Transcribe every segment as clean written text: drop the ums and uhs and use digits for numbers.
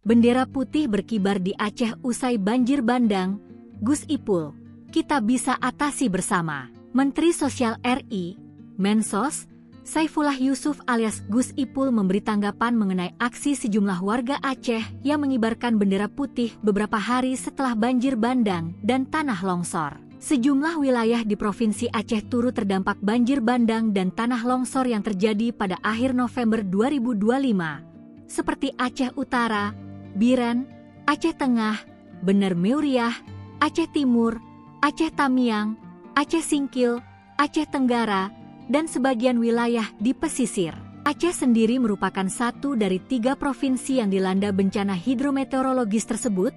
Bendera putih berkibar di Aceh usai banjir bandang. Gus Ipul, kita bisa atasi bersama. Menteri Sosial RI, Mensos, Saifullah Yusuf alias Gus Ipul memberi tanggapan mengenai aksi sejumlah warga Aceh yang mengibarkan bendera putih beberapa hari setelah banjir bandang dan tanah longsor. Sejumlah wilayah di Provinsi Aceh turut terdampak banjir bandang dan tanah longsor yang terjadi pada akhir November 2025, seperti Aceh Utara, Biren, Aceh Tengah, Bener Meuriah, Aceh Timur, Aceh Tamiang, Aceh Singkil, Aceh Tenggara, dan sebagian wilayah di pesisir. Aceh sendiri merupakan satu dari 3 provinsi yang dilanda bencana hidrometeorologis tersebut,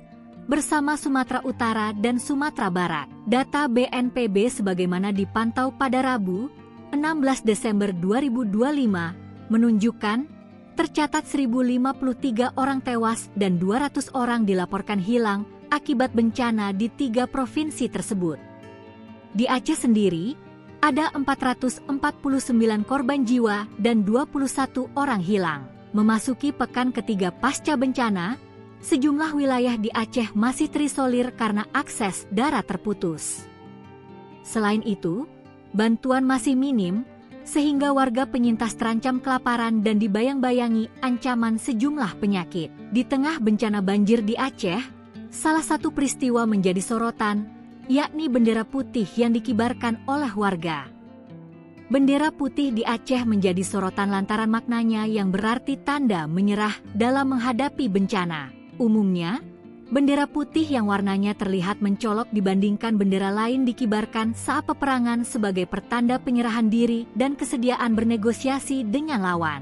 bersama Sumatera Utara dan Sumatera Barat. Data BNPB sebagaimana dipantau pada Rabu, 16 Desember 2025, menunjukkan tercatat 1.053 orang tewas dan 200 orang dilaporkan hilang akibat bencana di 3 provinsi tersebut. Di Aceh sendiri, ada 449 korban jiwa dan 21 orang hilang. Memasuki pekan ketiga pasca bencana, sejumlah wilayah di Aceh masih terisolir karena akses darat terputus. Selain itu, bantuan masih minim, sehingga warga penyintas terancam kelaparan dan dibayang-bayangi ancaman sejumlah penyakit. Di tengah bencana banjir di Aceh, salah satu peristiwa menjadi sorotan, yakni bendera putih yang dikibarkan oleh warga. Bendera putih di Aceh menjadi sorotan lantaran maknanya yang berarti tanda menyerah dalam menghadapi bencana. Umumnya, bendera putih yang warnanya terlihat mencolok dibandingkan bendera lain dikibarkan saat peperangan sebagai pertanda penyerahan diri dan kesediaan bernegosiasi dengan lawan.